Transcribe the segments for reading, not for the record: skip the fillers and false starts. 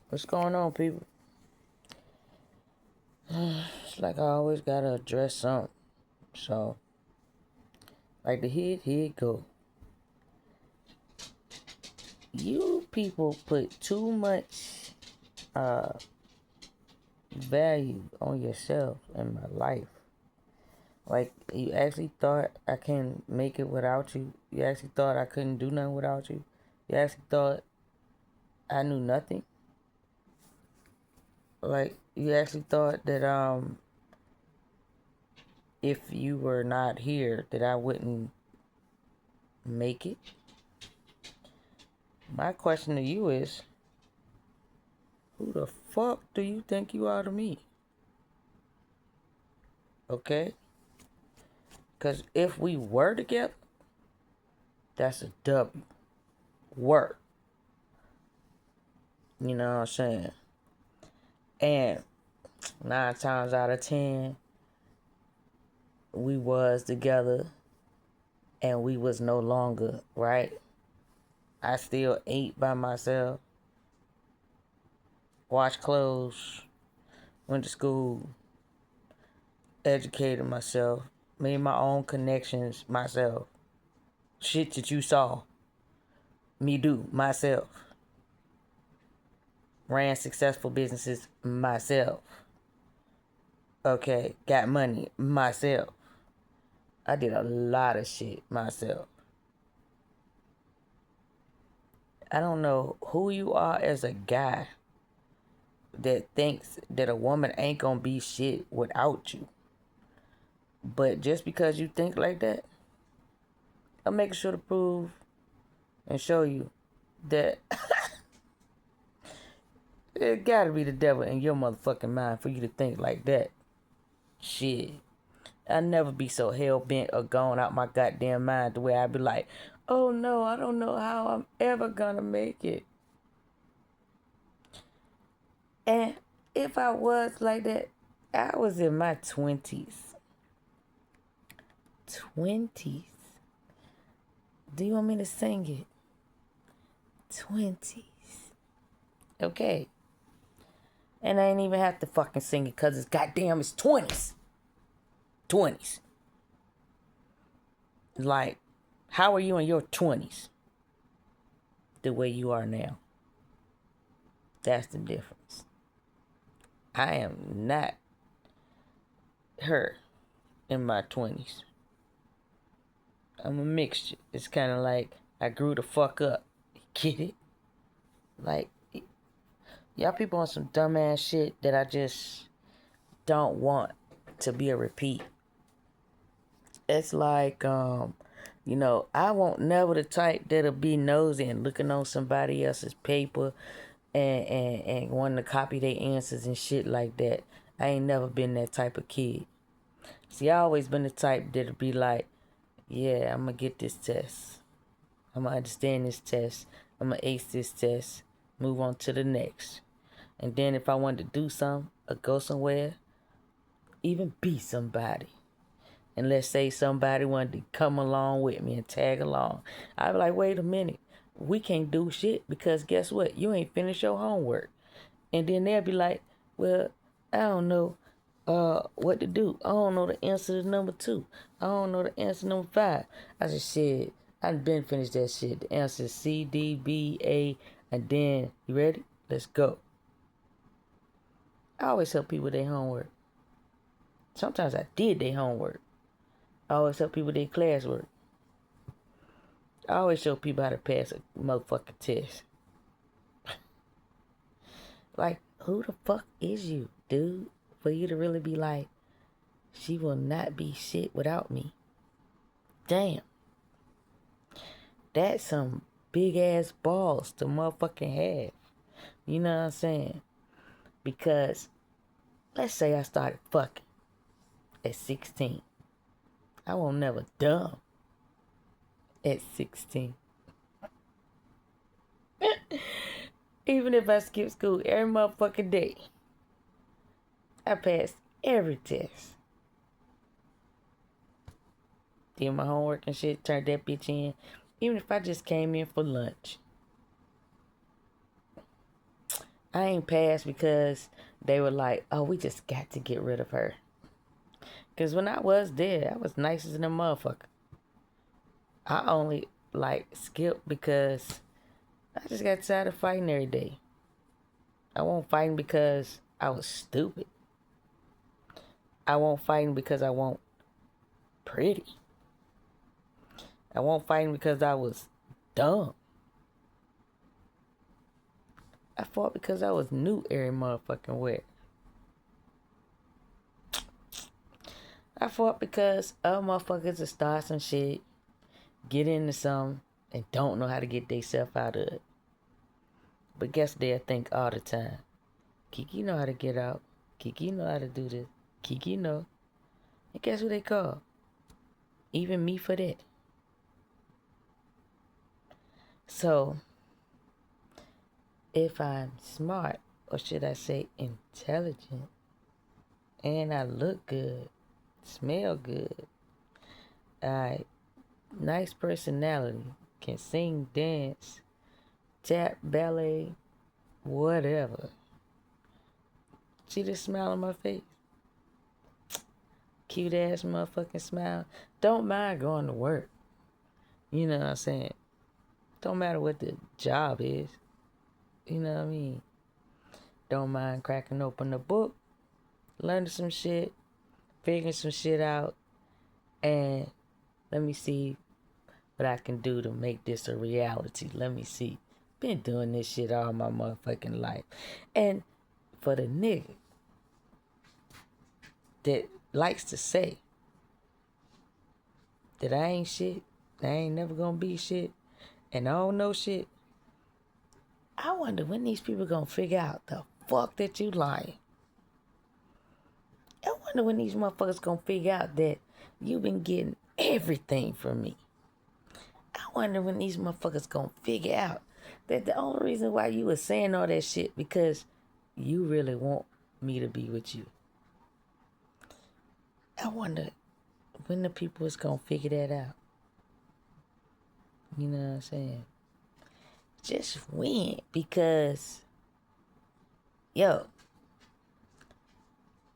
What's going on, people? It's like I always gotta address something. So, like the here it go. You people put too much uh value on yourself in my life. Like you actually thought I can make it without you. You actually thought I couldn't do nothing without you. You actually thought I knew nothing. Like you actually thought that if you were not here that I wouldn't make it. My question to you is, who the fuck do you think you are to me? Okay? Because if we were together, that's a W. Work. You know what I'm saying? And 9 times out of 10, we was together and we was no longer, right? I still ate by myself, washed clothes, went to school, educated myself, made my own connections myself. Shit that you saw me do myself. Ran successful businesses myself. Okay, got money myself. I did a lot of shit myself. I don't know who you are as a guy that thinks that a woman ain't gonna be shit without you. But just because you think like that, I'm making sure to prove and show you that it gotta be the devil in your motherfucking mind for you to think like that. Shit. I never be so hell bent or gone out my goddamn mind the way I be like, oh no, I don't know how I'm ever gonna make it. And if I was like that, I was in my 20s. 20s. Do you want me to sing it? 20s. Okay. And I ain't even have to fucking sing it because it's goddamn, it's 20s. 20s. Like, how are you in your 20s? The way you are now. That's the difference. I am not her in my 20s. I'm a mixture. It's kind of like I grew the fuck up. Get it? Like, y'all people on some dumbass shit that I just don't want to be a repeat. It's like, I won't never the type that'll be nosy and looking on somebody else's paper and wanting to copy their answers and shit like that. I ain't never been that type of kid. See, I always been the type that'll be like, yeah, I'm gonna get this test. I'm gonna understand this test. I'm gonna ace this test. Move on to the next. And then if I wanted to do something or go somewhere, even be somebody. And let's say somebody wanted to come along with me and tag along. I'd be like, wait a minute. We can't do shit because guess what? You ain't finished your homework. And then they'll be like, well, I don't know what to do. I don't know the answer to number 2. I don't know the answer to number 5. I just said, I've been finished that shit. The answer is C, D, B, A, and then, you ready? Let's go. I always help people with their homework. Sometimes I did their homework. I always help people with their classwork. I always show people how to pass a motherfucking test. Like, who the fuck is you, dude? For you to really be like, she will not be shit without me. Damn. That's some big ass balls to motherfucking have. You know what I'm saying? Because, let's say I started fucking at 16. I won't never dumb at 16. Even if I skip school every motherfucking day, I passed every test. Did my homework and shit, turned that bitch in. Even if I just came in for lunch, I ain't passed because they were like, oh, we just got to get rid of her. Because when I was there, I was nice as a motherfucker. I only like skipped because I just got tired of fighting every day. I won't fight because I was stupid. I won't fight because I won't pretty. I won't fight because I was dumb. I fought because I was new every motherfucking way. I fought because other motherfuckers will start some shit, get into something, and don't know how to get themselves out of it. But guess they'll think all the time, Kiki know how to get out. Kiki know how to do this. Kiki know. And guess who they call? Even me for that. So, if I'm smart, or should I say intelligent, and I look good, smell good, nice personality, can sing, dance, tap, ballet, whatever. See this smile on my face? Cute ass motherfucking smile. Don't mind going to work. You know what I'm saying? Don't matter what the job is. You know what I mean? Don't mind cracking open the book, learning some shit, figuring some shit out, and let me see what I can do to make this a reality. Let me see. Been doing this shit all my motherfucking life. And for the nigga that likes to say that I ain't shit, I ain't never gonna be shit, and I don't know shit, I wonder when these people gonna figure out the fuck that you lying. I wonder when these motherfuckers gonna figure out that you been getting everything from me. I wonder when these motherfuckers gonna figure out that the only reason why you was saying all that shit because you really want me to be with you. I wonder when the people is gonna figure that out. You know what I'm saying? Just when, because yo,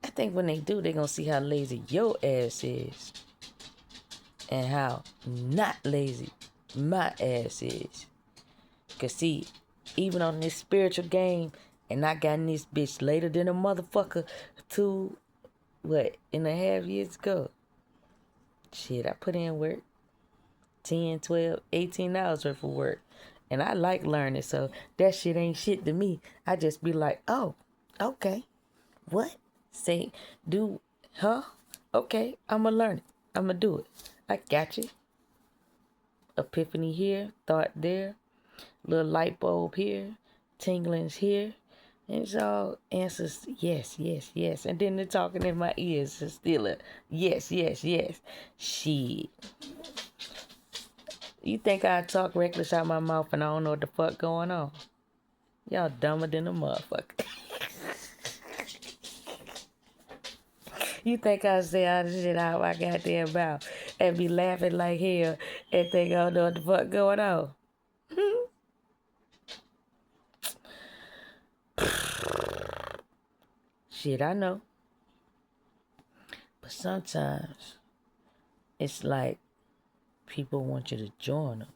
I think when they do, they gonna see how lazy your ass is and how not lazy my ass is. Cause see, even on this spiritual game, and I got in this bitch later than a motherfucker 2.5 years ago. Shit, I put in work. 10, 12, 18 hours worth of work. And I like learning, so that shit ain't shit to me. I just be like, oh, okay. What? Say, do, huh? Okay, I'ma learn it. I'ma do it. I got you. Epiphany here, thought there, little light bulb here, tinglings here. And it's all answers yes, yes, yes. And then they're talking in my ears and still a yes, yes, yes. Shit. You think I talk reckless out my mouth and I don't know what the fuck going on? Y'all dumber than a motherfucker. You think I say all this shit out my goddamn mouth and be laughing like hell and think I don't know what the fuck going on? Shit, I know. But sometimes it's like people want you to join them.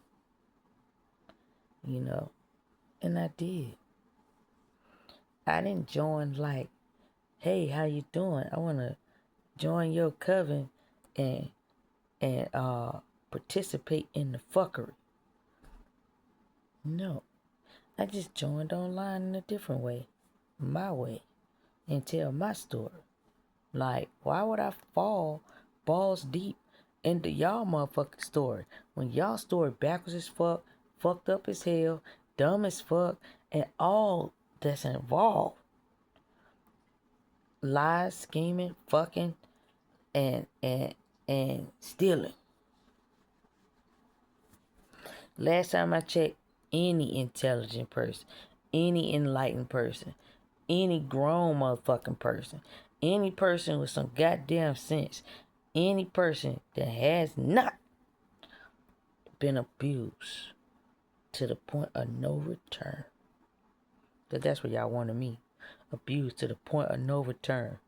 You know? And I did. I didn't join like, hey, how you doing? I want to join your coven and participate in the fuckery. No. I just joined online in a different way. My way. And tell my story. Like, why would I fall balls deep into y'all motherfucking story when y'all story backwards as fuck, fucked up as hell, dumb as fuck, and all that's involved? Lies, scheming, fucking, and stealing. Last time I checked, any intelligent person, any enlightened person, any grown motherfucking person, any person with some goddamn sense, any person that has not been abused to the point of no return Because that's where y'all wanted me. Abused to the point of no return.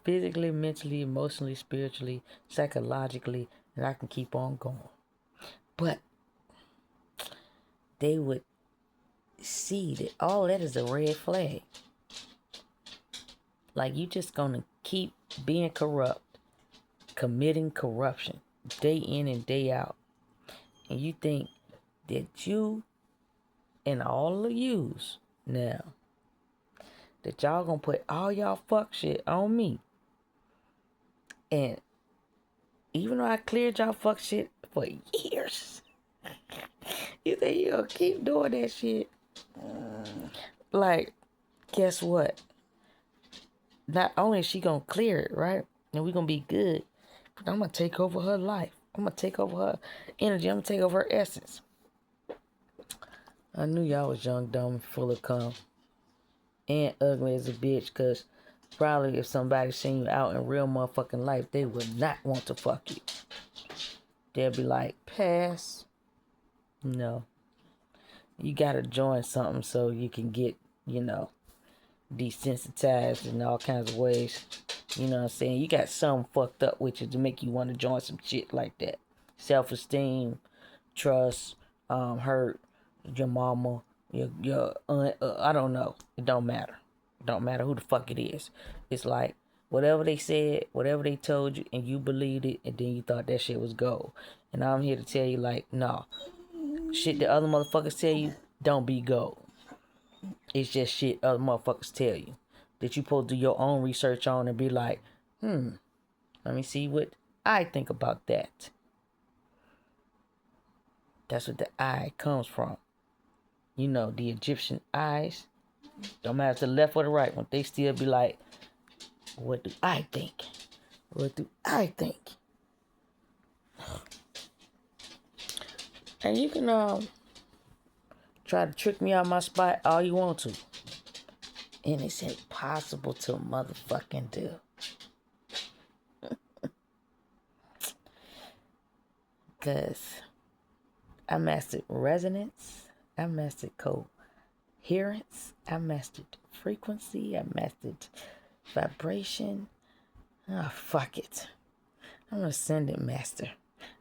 Physically, mentally, emotionally, spiritually, psychologically, and I can keep on going. But they would see that all that is a red flag. Like, you just gonna keep being corrupt, committing corruption, day in and day out. And you think that you and all of yous now, that y'all gonna put all y'all fuck shit on me. And even though I cleared y'all fuck shit for years, you think you gonna keep doing that shit? Like, guess what? Not only is she gonna clear it, right? And we gonna be good, but I'm gonna take over her life. I'm gonna take over her energy. I'm gonna take over her essence. I knew y'all was young, dumb, full of cum, and ugly as a bitch, because probably if somebody seen you out in real motherfucking life, they would not want to fuck you. They'll be like, pass. No. You gotta join something so you can get, desensitized in all kinds of ways. You know what I'm saying? You got something fucked up with you to make you want to join some shit like that. Self-esteem, trust, hurt, your mama, your aunt, I don't know. It don't matter. It don't matter who the fuck it is. It's like, whatever they said, whatever they told you, and you believed it, and then you thought that shit was gold. And I'm here to tell you, like, no. Shit that other motherfuckers tell you, don't be gold. It's just shit other motherfuckers tell you that you supposed to do your own research on and be like, let me see what I think about that. That's what the I comes from. You know, the Egyptian eyes, don't matter to the left or the right one, they still be like, what do I think? What do I think? And you can try to trick me out my spot all you want to. And it's impossible to motherfucking do. Because I mastered resonance. I mastered coherence. I mastered frequency. I mastered vibration. Oh, fuck it. I'm an ascendant master.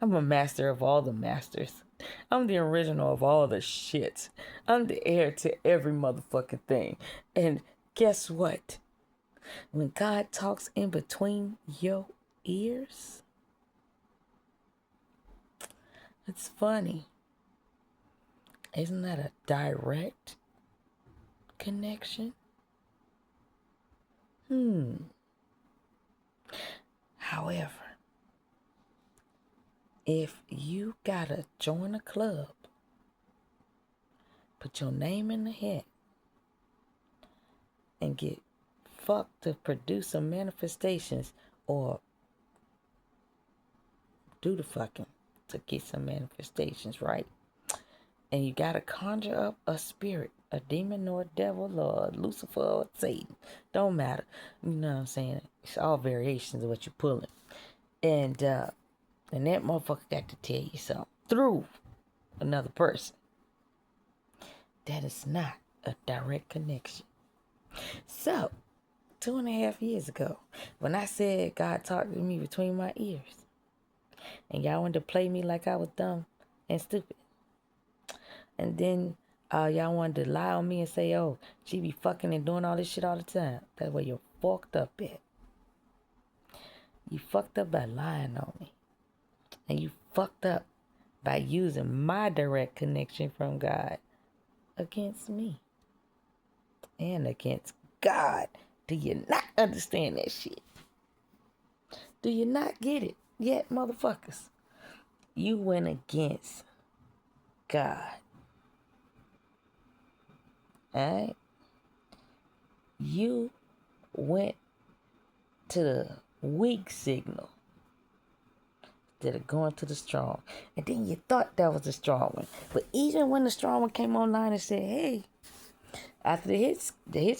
I'm a master of all the masters. I'm the original of all the shit. I'm the heir to every motherfucking thing. And guess what? When God talks in between your ears, it's funny. Isn't that a direct connection? However, if you gotta join a club, put your name in the hat, and get fucked to produce some manifestations, or do the fucking to get some manifestations, right? And you gotta conjure up a spirit, a demon or a devil or a Lucifer or Satan. Don't matter. You know what I'm saying? It's all variations of what you're pulling. And that motherfucker got to tell you something through another person. That is not a direct connection. So, 2.5 years ago, when I said God talked to me between my ears, and y'all wanted to play me like I was dumb and stupid, and then y'all wanted to lie on me and say, oh, she be fucking and doing all this shit all the time. That's where you're fucked up at. You fucked up by lying on me. And you fucked up by using my direct connection from God against me. And against God. Do you not understand that shit? Do you not get it yet, motherfuckers? You went against God. Alright? You went to the weak signal instead of going to the strong. And then you thought that was the strong one. But even when the strong one came online and said, hey, after the hits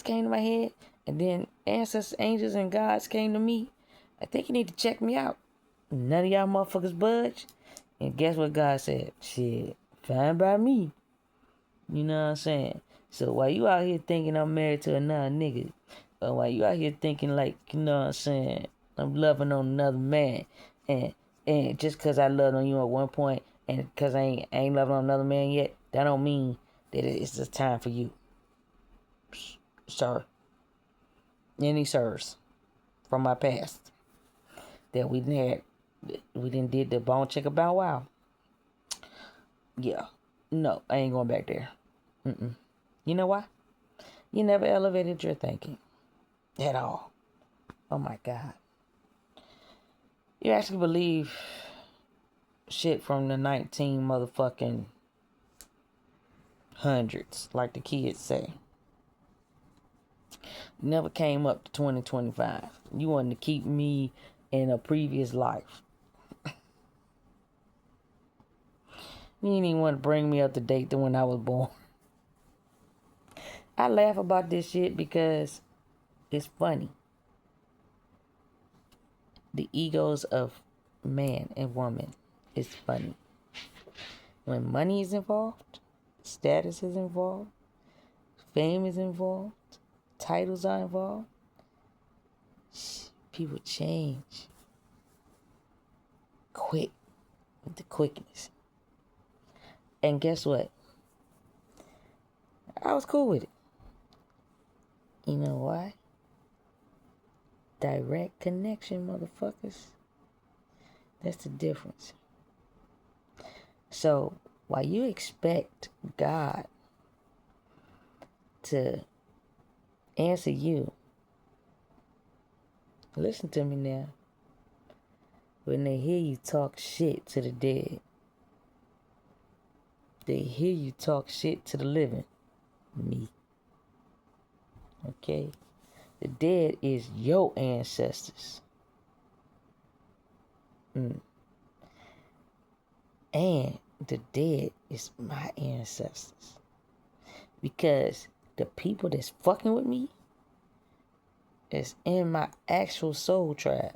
came to my head, and then ancestors, angels, and gods came to me, I think you need to check me out. None of y'all motherfuckers budge. And guess what God said? Shit, fine by me. You know what I'm saying? So while you out here thinking I'm married to another nigga, or while you out here thinking like, you know what I'm saying, I'm loving on another man, and just cause I loved on you at one point, and cause I ain't loving on another man yet, that don't mean that it's the time for you, sir. Any sirs from my past that we didn't did the bone check about wow. Yeah, no, I ain't going back there. You know why? You never elevated your thinking at all. Oh my God. You actually believe shit from the 19 motherfucking hundreds, like the kids say. Never came up to 2025. You wanted to keep me in a previous life. You didn't even want to bring me up to date to when I was born. I laugh about this shit because it's funny. The egos of man and woman is funny. When money is involved, status is involved, fame is involved, titles are involved, people change quick with the quickness. And guess what? I was cool with it. You know why? Direct connection, motherfuckers. That's the difference. So, while you expect God to answer you, listen to me now. When they hear you talk shit to the dead, they hear you talk shit to the living. Me. Okay? The dead is your ancestors. And the dead is my ancestors. Because the people that's fucking with me is in my actual soul tribe.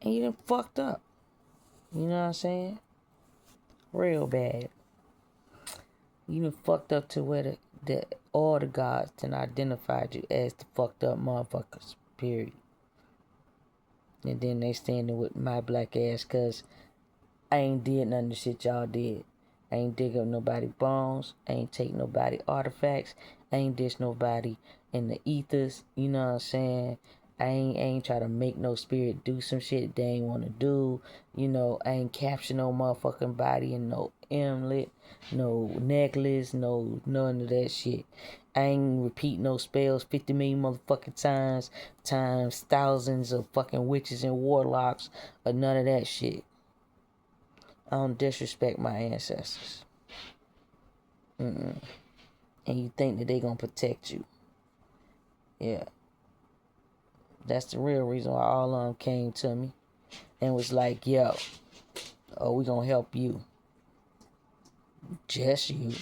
And you done fucked up. You know what I'm saying? Real bad. You done fucked up to where all the gods done identified you as the fucked up motherfuckers. Period. And then they standing with my black ass cause I ain't did none of the shit y'all did. I ain't dig up nobody bones. I ain't take nobody artifacts. I ain't dish nobody in the ethers. You know what I'm saying? I ain't try to make no spirit do some shit they ain't want to do. You know, I ain't capture no motherfucking body in no amulet, no necklace, no none of that shit. I ain't repeat no spells 50 million motherfucking times thousands of fucking witches and warlocks or none of that shit. I don't disrespect my ancestors. And you think that they gonna protect you. Yeah. That's the real reason why all of them came to me and was like, yo, we gonna help you. Just you.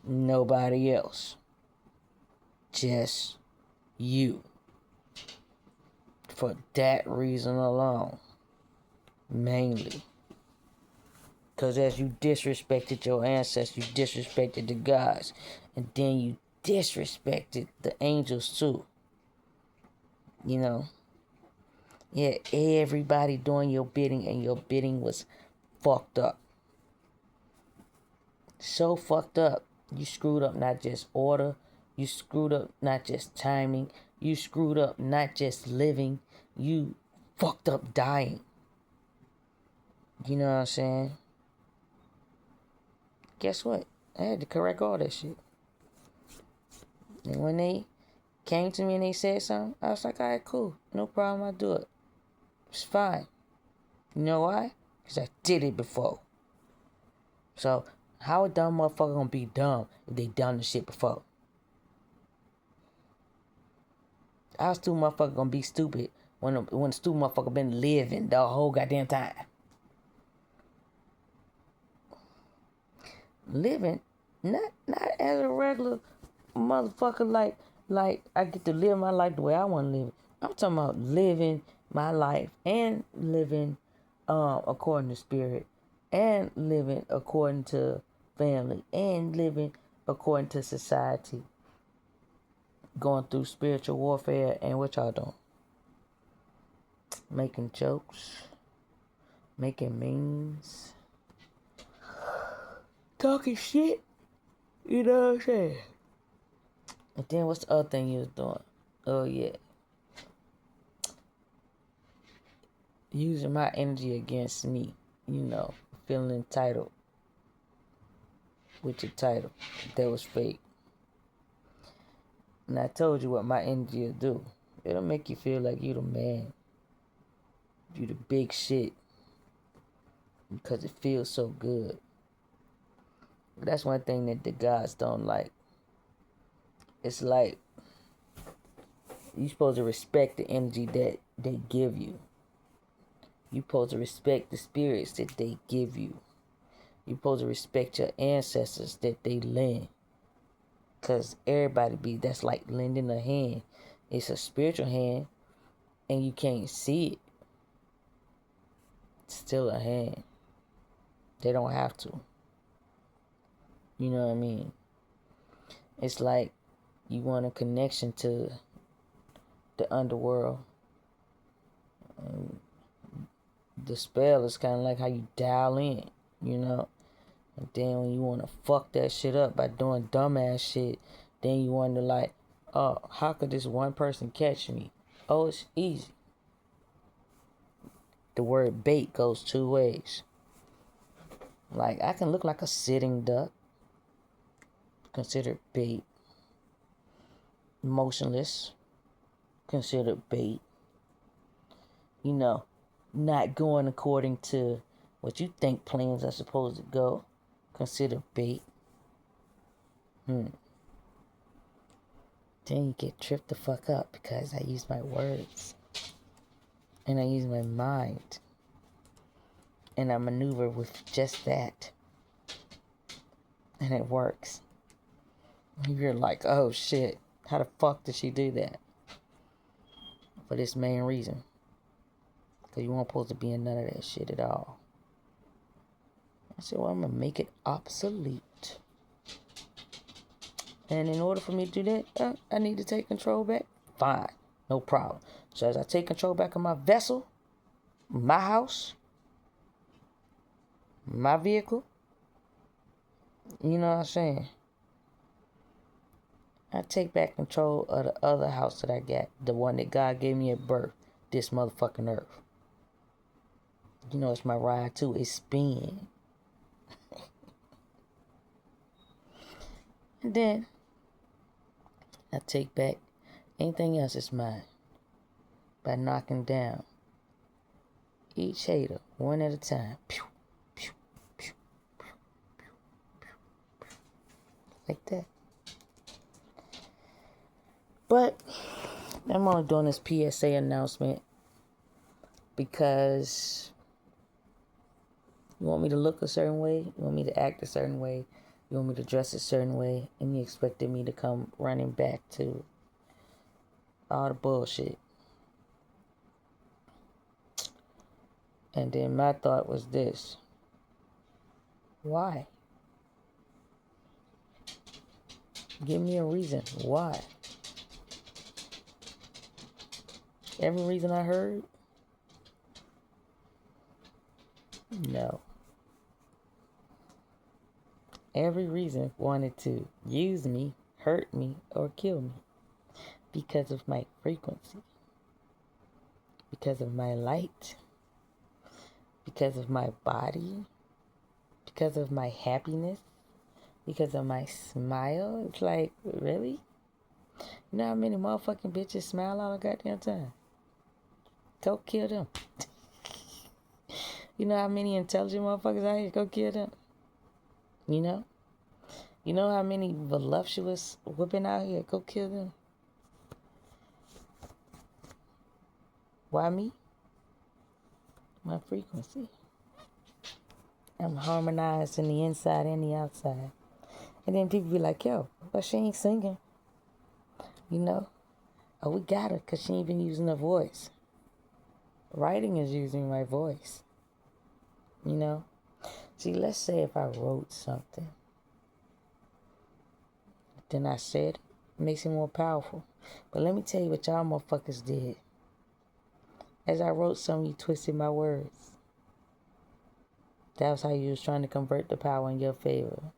Nobody else. Just you. For that reason alone. Mainly. Because as you disrespected your ancestors, you disrespected the gods. And then you disrespected the angels too. You know. Yeah, everybody doing your bidding, and your bidding was fucked up. So fucked up. You screwed up not just order. You screwed up not just timing. You screwed up not just living. You fucked up dying. You know what I'm saying? Guess what? I had to correct all that shit. And when they came to me and they said something, I was like, all right, cool. No problem, I'll do it. It's fine. You know why? Because I did it before. So, how a dumb motherfucker gonna be dumb if they done the shit before? How a stupid motherfucker gonna be stupid when a stupid motherfucker been living the whole goddamn time? Living, not as a regular motherfucker like I get to live my life the way I want to live it. I'm talking about living my life and living according to spirit and living according to family and living according to society, going through spiritual warfare, and what y'all doing? Making jokes, making memes, talking shit. You know what I'm saying? And then what's the other thing you was doing? Oh yeah. Using my energy against me. You know, feeling entitled with your title. That was fake. And I told you what my energy will do. It'll make you feel like you the man. You the big shit. Because it feels so good. That's one thing that the gods don't like. It's like you're supposed to respect the energy that they give you. You're supposed to respect the spirits that they give you. You're supposed to respect your ancestors that they lend. Because everybody that's like lending a hand. It's a spiritual hand and you can't see it. It's still a hand. They don't have to. You know what I mean? It's like you want a connection to the underworld. And the spell is kind of like how you dial in, you know? And then when you want to fuck that shit up by doing dumbass shit, then you wonder like, oh, how could this one person catch me? Oh, it's easy. The word bait goes two ways. Like, I can look like a sitting duck. Considered bait. Motionless. Considered bait. You know, not going according to what you think plans are supposed to go. Considered bait. Then you get tripped the fuck up because I use my words. And I use my mind. And I maneuver with just that. And it works. You're like, oh shit, how the fuck did she do that? For this main reason. Because you weren't supposed to be in none of that shit at all. I said, well, I'm going to make it obsolete. And in order for me to do that, I need to take control back. Fine, no problem. So as I take control back of my vessel, my house, my vehicle, you know what I'm saying? I take back control of the other house that I got. The one that God gave me at birth. This motherfucking earth. You know, it's my ride too. It's spin. And then I take back anything else is mine. By knocking down each hater one at a time. Pew, pew, pew, pew, pew, pew, pew. Like that. But I'm only doing this PSA announcement because you want me to look a certain way, you want me to act a certain way, you want me to dress a certain way, and you expected me to come running back to all the bullshit. And then my thought was this. Why? Give me a reason. Why? Every reason I heard? No. Every reason wanted to use me, hurt me, or kill me. Because of my frequency. Because of my light. Because of my body. Because of my happiness. Because of my smile. It's like, really? You know how many motherfucking bitches smile all the goddamn time? Go kill them. You know how many intelligent motherfuckers out here? Go kill them. You know? You know how many voluptuous women out here? Go kill them. Why me? My frequency. I'm harmonized in the inside and the outside. And then people be like, yo, but she ain't singing. You know? Oh, we got her because she ain't been using her voice. Writing is using my voice. You know? See, let's say if I wrote something. Then I said it. Makes it more powerful. But let me tell you what y'all motherfuckers did. As I wrote something, you twisted my words. That was how you was trying to convert the power in your favor.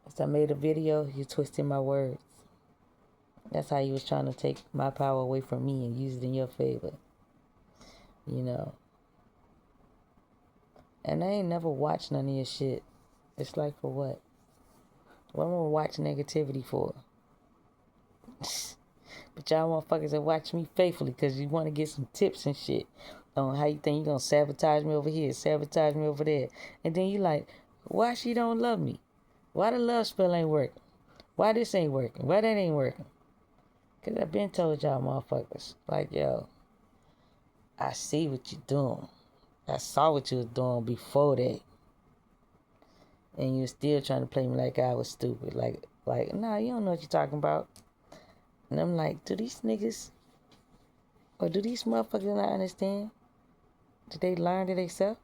As I made a video, you twisted my words. That's how you was trying to take my power away from me and use it in your favor. You know. And I ain't never watched none of your shit. It's like, for what? What am I gonna watch negativity for? But y'all motherfuckers that watch me faithfully because you want to get some tips and shit on how you think you gonna sabotage me over here, sabotage me over there. And then you like, why she don't love me? Why the love spell ain't working? Why this ain't working? Why that ain't working? Because I've been told y'all motherfuckers, like, yo, I see what you're doing. I saw what you was doing before that. And you're still trying to play me like I was stupid. Like, nah, you don't know what you're talking about. And I'm like, do these niggas, or do these motherfuckers not understand? Did they learn to themselves?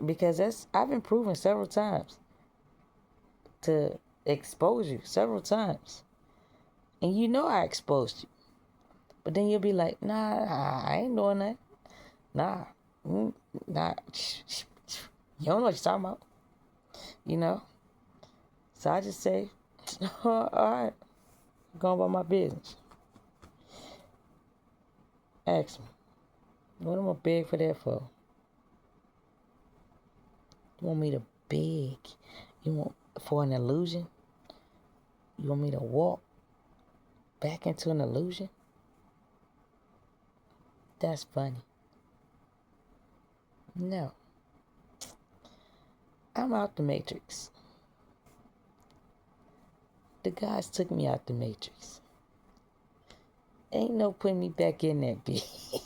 Because I've been proven several times to expose you several times. And you know I exposed you. But then you'll be like, nah, I ain't doing that. Nah. Nah. You don't know what you're talking about. You know? So I just say, all right. I'm going about my business. Ask me. What am I beg for that for? You want me to beg? You want for an illusion? You want me to walk back into an illusion? That's funny. No. I'm out the Matrix. The guys took me out the Matrix. Ain't no putting me back in that bitch.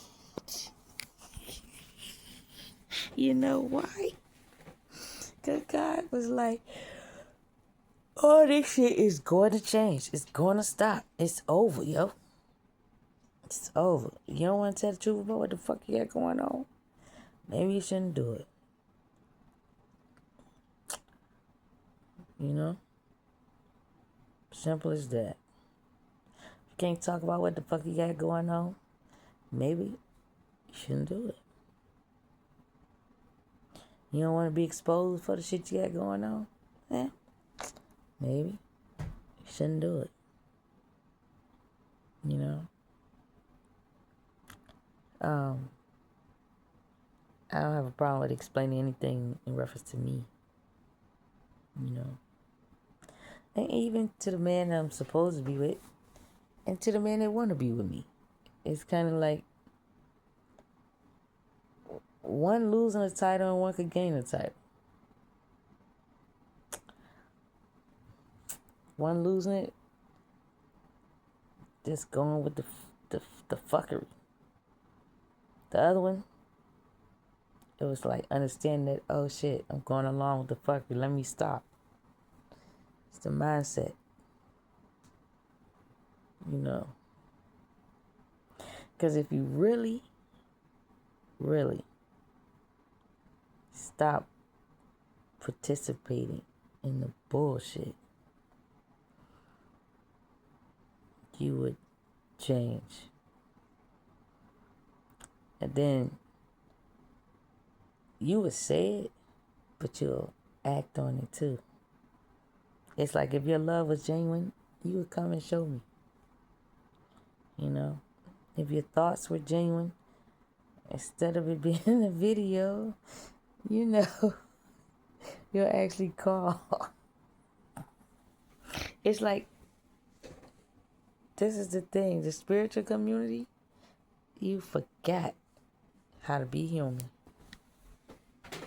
You know why? Because God was like, oh, this shit is going to change. It's going to stop. It's over, yo. It's over. You don't want to tell the truth about what the fuck you got going on? Maybe you shouldn't do it. You know? Simple as that. If you can't talk about what the fuck you got going on, maybe you shouldn't do it. You don't want to be exposed for the shit you got going on? Maybe you shouldn't do it. You know? I don't have a problem with explaining anything in reference to me. You know? And even to the man that I'm supposed to be with, and to the man that want to be with me. It's kind of like one losing a title and one could gain a title. One losing it, just going with the fuckery. The other one, it was like understanding that, oh shit, I'm going along with the fuckery. Let me stop. It's the mindset. You know. Because if you really, really stop participating in the bullshit, you would change. And then you would say it, but you'll act on it too. It's like if your love was genuine, you would come and show me. You know? If your thoughts were genuine, instead of it being in a video, you know, you'll actually call. It's like, this is the thing, the spiritual community, you forgot how to be human.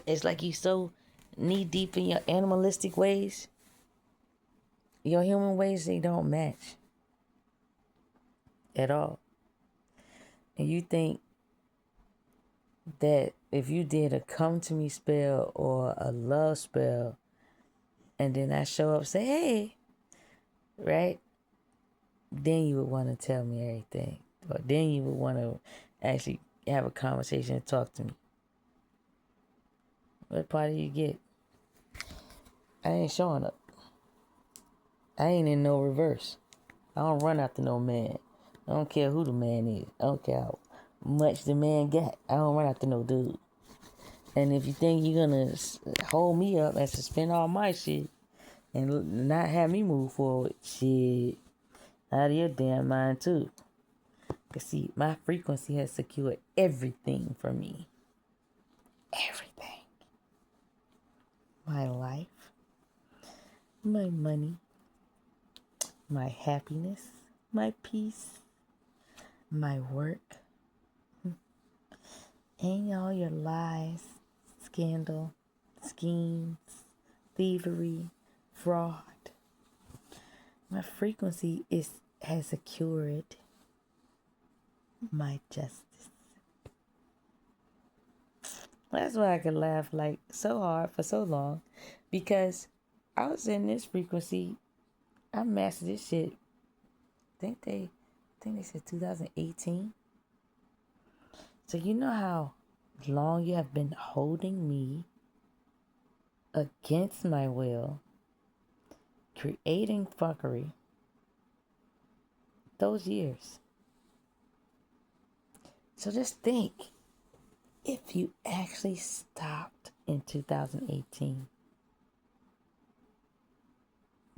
It's like you so knee deep in your animalistic ways. Your human ways, they don't match at all. And you think that if you did a come to me spell or a love spell, and then I show up and say, hey, right? Then you would want to tell me everything. Or then you would want to actually have a conversation and talk to me. What part do you get? I ain't showing up. I ain't in no reverse. I don't run after no man. I don't care who the man is. I don't care how much the man got. I don't run after no dude. And if you think you're gonna hold me up and suspend all my shit and not have me move forward, shit, out of your damn mind too. Cause see, my frequency has secured everything for me. Everything. My life, my money, my happiness, my peace, my work, and all your lies, scandal, schemes, thievery, fraud. My frequency has secured my justice. That's why I could laugh like so hard for so long, because I was in this frequency. I mastered this shit. I think they said 2018. So you know how long you have been holding me against my will, creating fuckery. Those years. So just think, if you actually stopped in 2018,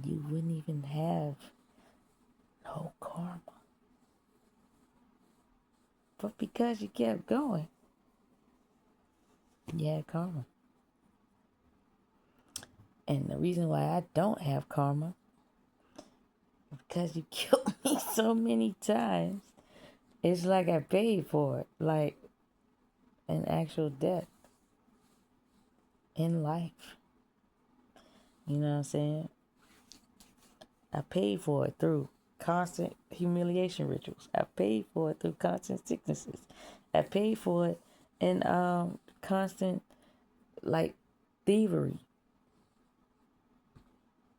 you wouldn't even have no karma. But because you kept going, you had karma. And the reason why I don't have karma is because you killed me so many times. It's like I paid for it, like an actual death in life. You know what I'm saying? I paid for it through constant humiliation rituals. I paid for it through constant sicknesses. I paid for it in constant like thievery,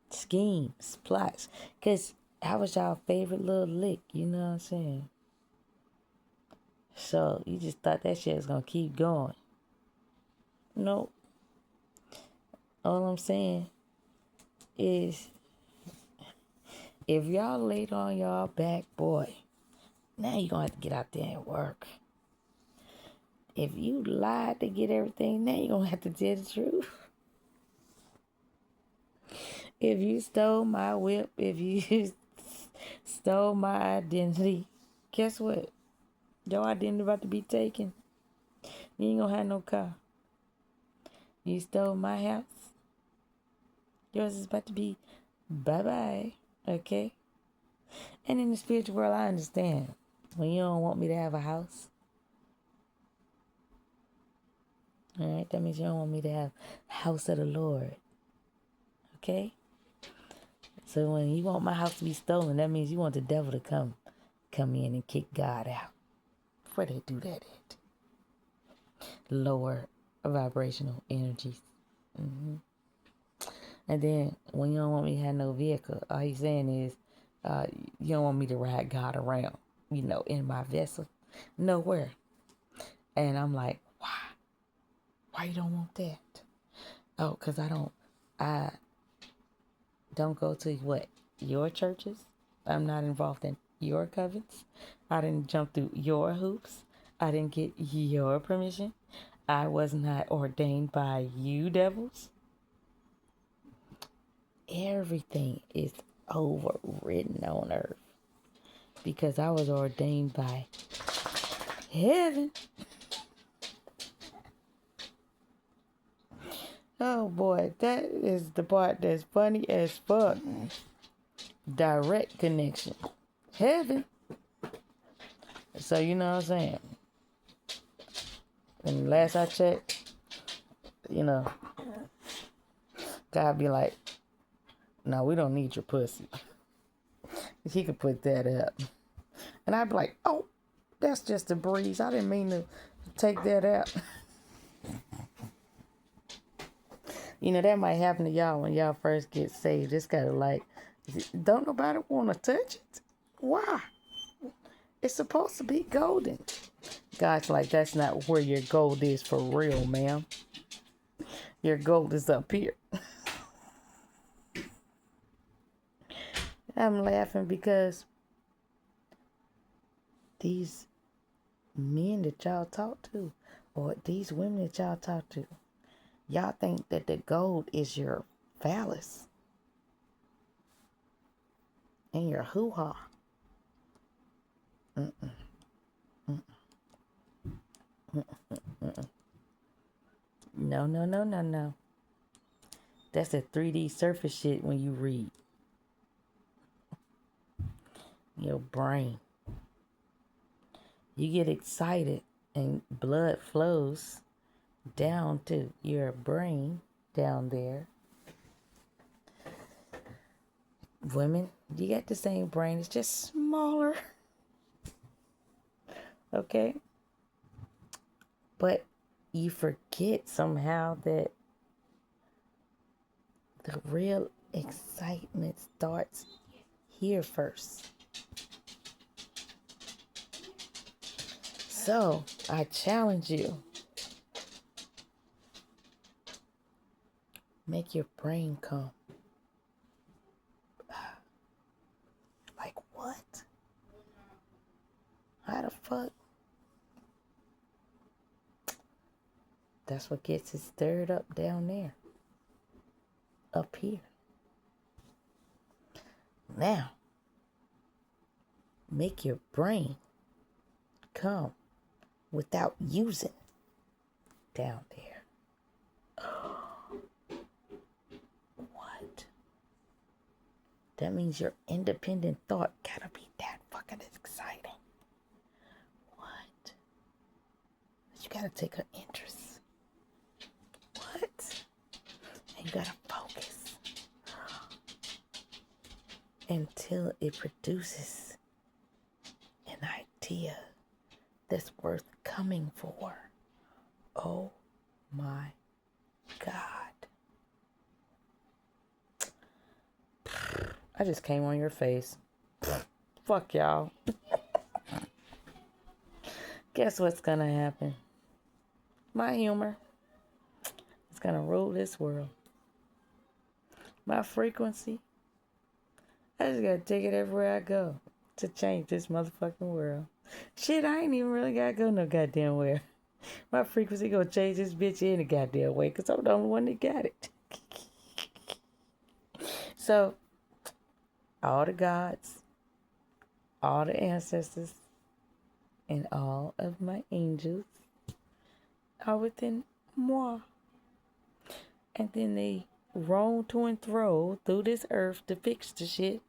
schemes, plots. Cause I was y'all favorite little lick. You know what I'm saying? So you just thought that shit was gonna keep going. Nope. All I'm saying is, if y'all laid on y'all back, boy, now you're gonna have to get out there and work. If you lied to get everything, now you're gonna have to tell the truth. If you stole my whip, if you stole my identity, guess what? Your identity about to be taken. You ain't gonna have no car. You stole my house. Yours is about to be bye-bye. Okay? And in the spiritual world, I understand. When you don't want me to have a house, all right, that means you don't want me to have house of the Lord. Okay? So when you want my house to be stolen, that means you want the devil to come in and kick God out. Where they do that at? Lower vibrational energies. Mm-hmm. And then when you don't want me to have no vehicle, all he's saying is, you don't want me to ride God around, in my vessel. Nowhere. And I'm like, why? Why you don't want that? Oh, because I don't go to what? Your churches? I'm not involved in your covens. I didn't jump through your hoops. I didn't get your permission. I was not ordained by you devils. Everything is overwritten on earth because I was ordained by heaven. Oh boy, that is the part that's funny as fuck. Direct connection. Heaven. So you know what I'm saying? And last I checked, God be like, no, we don't need your pussy. He could put that up. And I'd be like, oh, that's just a breeze. I didn't mean to take that out. That might happen to y'all when y'all first get saved. It's kind of like, don't nobody want to touch it? Why? It's supposed to be golden. God's like, that's not where your gold is for real, ma'am. Your gold is up here. I'm laughing because these men that y'all talk to, or these women that y'all talk to, y'all think that the gold is your phallus and your hoo-ha. Mm-mm. No, no, no, no, no. That's a 3D surface shit when you read. Your brain. You get excited and blood flows down to your brain down there. Women, you got the same brain. It's just smaller. Okay? But you forget somehow that the real excitement starts here first. So, I challenge you. Make your brain come. Like what? How the fuck? That's what gets it stirred up down there. Up here. Now, make your brain come without using down there. What? That means your independent thought gotta be that fucking exciting. What? You gotta take an interest. What? And you gotta focus until it produces an idea that's worth coming for. Oh my God. I just came on your face. Fuck y'all. Guess what's gonna happen? My humor is gonna rule this world. My frequency, I just gotta take it everywhere I go to change this motherfucking world. Shit, I ain't even really gotta go no goddamn where. My frequency gonna change this bitch any goddamn way, because I'm the only one that got it. So, all the gods, all the ancestors, and all of my angels are within moi. And then they roam to and fro through this earth to fix the shit.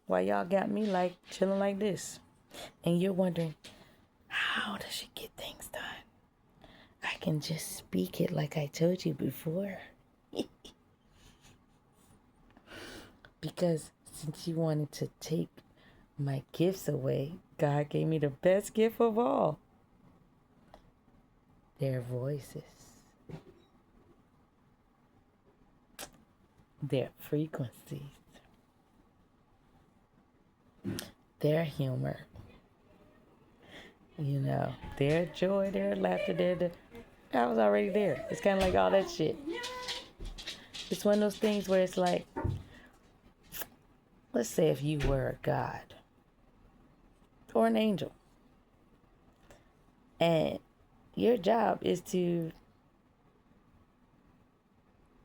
While y'all got me like chilling like this. And you're wondering, how does she get things done? I can just speak it like I told you before. Because since you wanted to take my gifts away, God gave me the best gift of all. Their voices. Their frequencies. Their humor. You know, their joy, their laughter, I was already there. It's kind of like all that shit. It's one of those things where it's like, let's say if you were a god or an angel, and your job is to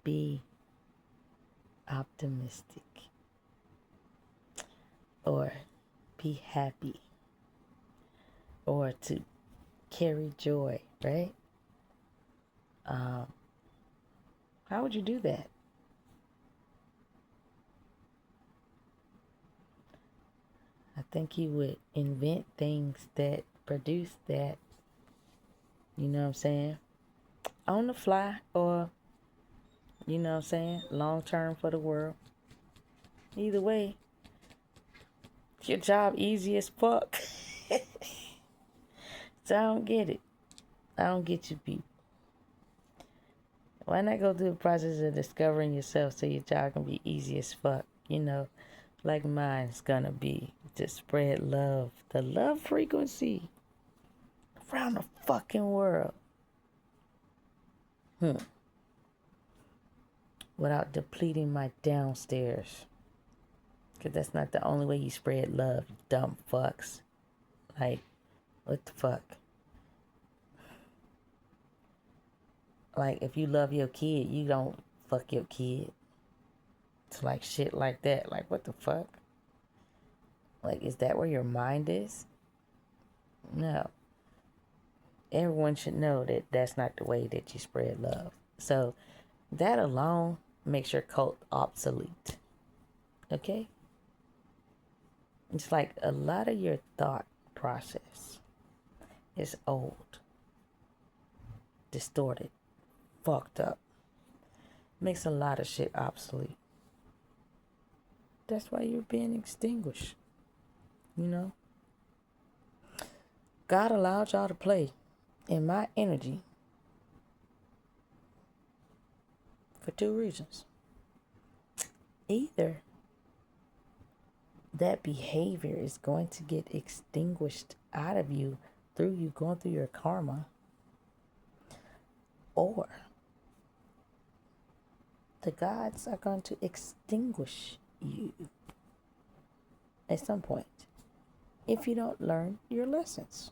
be optimistic or be happy or to carry joy, right? How would you do that? I think you would invent things that produce that, you know what I'm saying, on the fly, or, you know what I'm saying, long term for the world. Either way, your job easy as fuck. So I don't get it. I don't get you people. Why not go through the process of discovering yourself so your job can be easy as fuck? You know, like mine's gonna be to spread love, the love frequency around the fucking world. Without depleting my downstairs. Because that's not the only way you spread love, you dumb fucks. Like, what the fuck? Like, if you love your kid, you don't fuck your kid. It's like shit like that. Like, what the fuck? Like, is that where your mind is? No. Everyone should know that that's not the way that you spread love. So, that alone makes your cult obsolete. Okay? It's like a lot of your thought process is old, distorted, fucked up. Makes a lot of shit obsolete. That's why you're being extinguished. You know? God allowed y'all to play in my energy for two reasons. Either that behavior is going to get extinguished out of you through you going through your karma, or the gods are going to extinguish you at some point if you don't learn your lessons.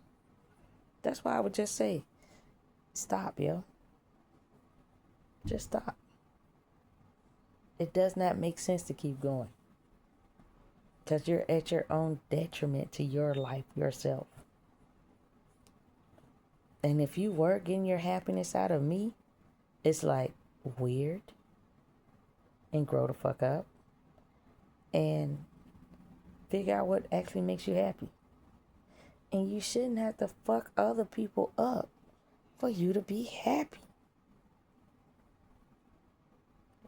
That's why I would just say, stop, yo. Just stop. It does not make sense to keep going. Because you're at your own detriment to your life, yourself. And if you were getting your happiness out of me, it's like weird. And grow the fuck up. And figure out what actually makes you happy. And you shouldn't have to fuck other people up for you to be happy.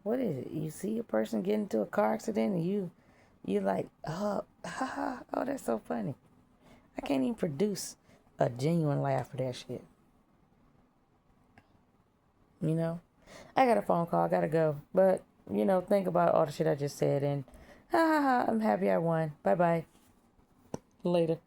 What is it? You see a person get into a car accident and you like, oh, haha, oh, that's so funny. I can't even produce a genuine laugh for that shit. You know? I got a phone call, I gotta go. But, you know, think about all the shit I just said and ha ha ha, I'm happy I won. Bye bye. Later.